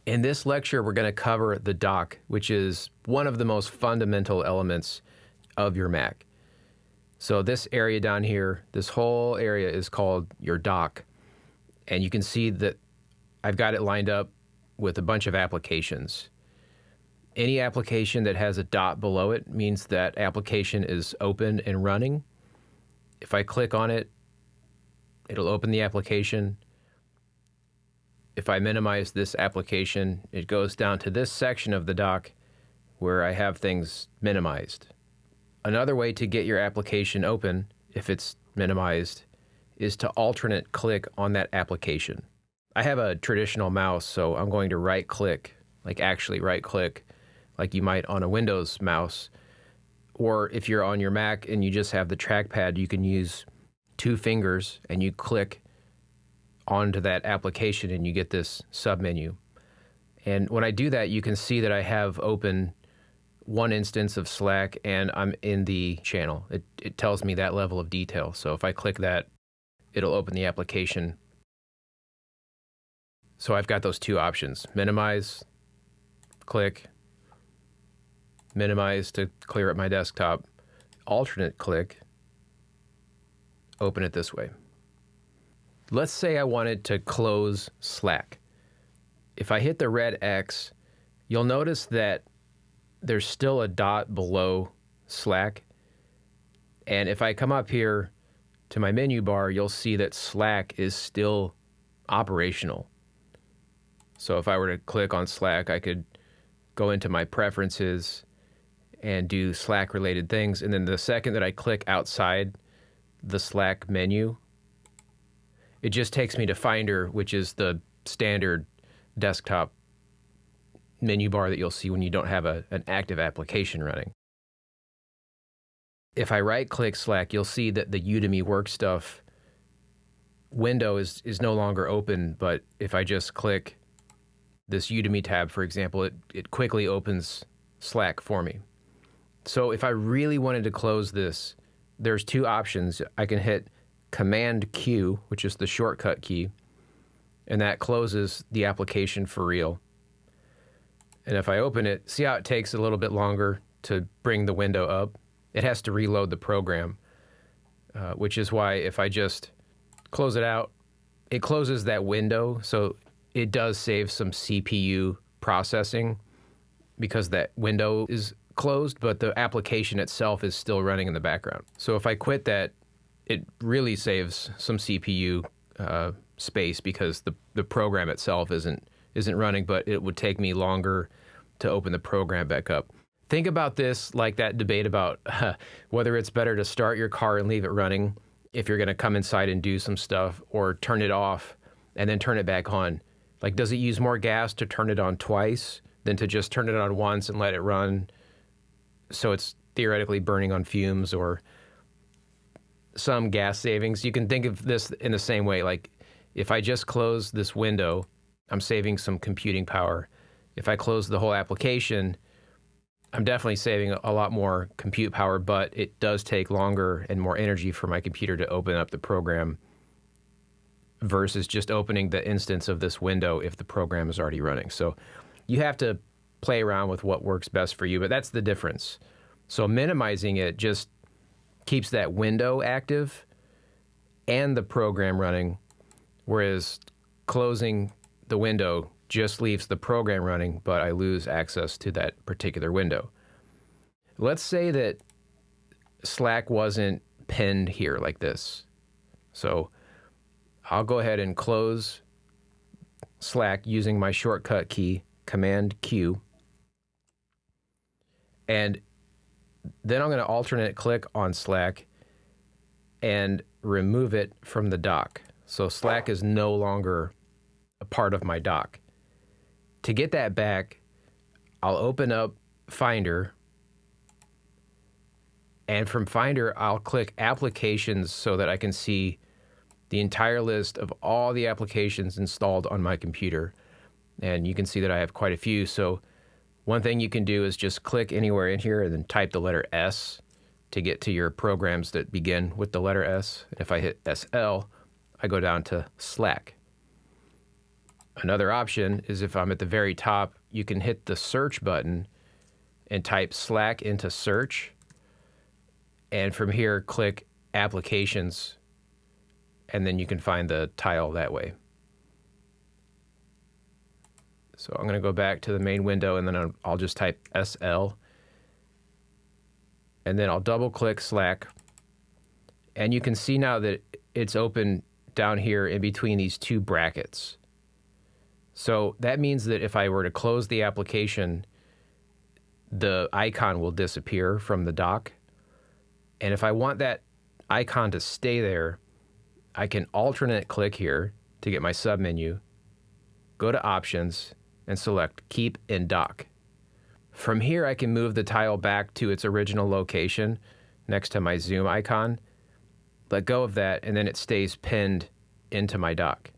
In this lecture, we're going to cover the dock, which is one of the most fundamental elements of your Mac. So this area down here, this whole area is called your dock. And you can see that I've got it lined up with a bunch of applications. Any application that has a dot below it means that application is open and running. If I click on it, it'll open the application. If I minimize this application, it goes down to this section of the dock where I have things minimized. Another way to get your application open, if it's minimized, is to alternate click on that application. I have a traditional mouse, so I'm going to right click, like actually right click, like you might on a Windows mouse. Or if you're on your Mac and you just have the trackpad, you can use 2 fingers and you click onto that application and you get this submenu. And when I do that, you can see that I have open one instance of Slack and I'm in the channel. It tells me that level of detail. So if I click that, it'll open the application. So I've got those 2 options: minimize, click, minimize to clear up my desktop, alternate click, open it this way. Let's say I wanted to close Slack. If I hit the red X, you'll notice that there's still a dot below Slack. And if I come up here to my menu bar, you'll see that Slack is still operational. So if I were to click on Slack, I could go into my preferences and do Slack related things. And then the second that I click outside the Slack menu, it just takes me to Finder, which is the standard desktop menu bar that you'll see when you don't have an active application running. If I right-click Slack, you'll see that the Udemy work stuff window is no longer open, but if I just click this Udemy tab, for example, it quickly opens Slack for me. So if I really wanted to close this, there's 2 options. I can hit Command Q, which is the shortcut key, and that closes the application for real. And if I open it, see how it takes a little bit longer to bring the window up? It has to reload the program, which is why if I just close it out, it closes that window. So it does save some CPU processing because that window is closed, but the application itself is still running in the background. So if I quit that, it really saves some CPU space because the program itself isn't running, but it would take me longer to open the program back up. Think about this like that debate about whether it's better to start your car and leave it running if you're going to come inside and do some stuff, or turn it off and then turn it back on. Like, does it use more gas to turn it on twice than to just turn it on once and let it run so it's theoretically burning on fumes or some gas savings? You can think of this in the same way. Like, if I just close this window, I'm saving some computing power. If I close the whole application, I'm definitely saving a lot more compute power, but it does take longer and more energy for my computer to open up the program versus just opening the instance of this window if the program is already running. So you have to play around with what works best for you, but that's the difference. So minimizing it just keeps that window active and the program running, whereas closing the window just leaves the program running, but I lose access to that particular window. Let's say that Slack wasn't pinned here like this. So I'll go ahead and close Slack using my shortcut key, Command Q. And then I'm going to alternate click on Slack and remove it from the dock. So Slack is no longer a part of my dock. To get that back, I'll open up Finder, and from Finder, I'll click Applications so that I can see the entire list of all the applications installed on my computer. And you can see that I have quite a few. So one thing you can do is just click anywhere in here and then type the letter S to get to your programs that begin with the letter S. If I hit SL, I go down to Slack. Another option is if I'm at the very top, you can hit the search button and type Slack into search. And from here, click Applications, and then you can find the tile that way. So I'm going to go back to the main window, and then I'll just type SL. And then I'll double click Slack. And you can see now that it's open down here in between these two brackets. So that means that if I were to close the application, the icon will disappear from the dock. And if I want that icon to stay there, I can alternate click here to get my submenu, go to Options, and select Keep in Dock. From here, I can move the tile back to its original location next to my zoom icon, let go of that, and then it stays pinned into my dock.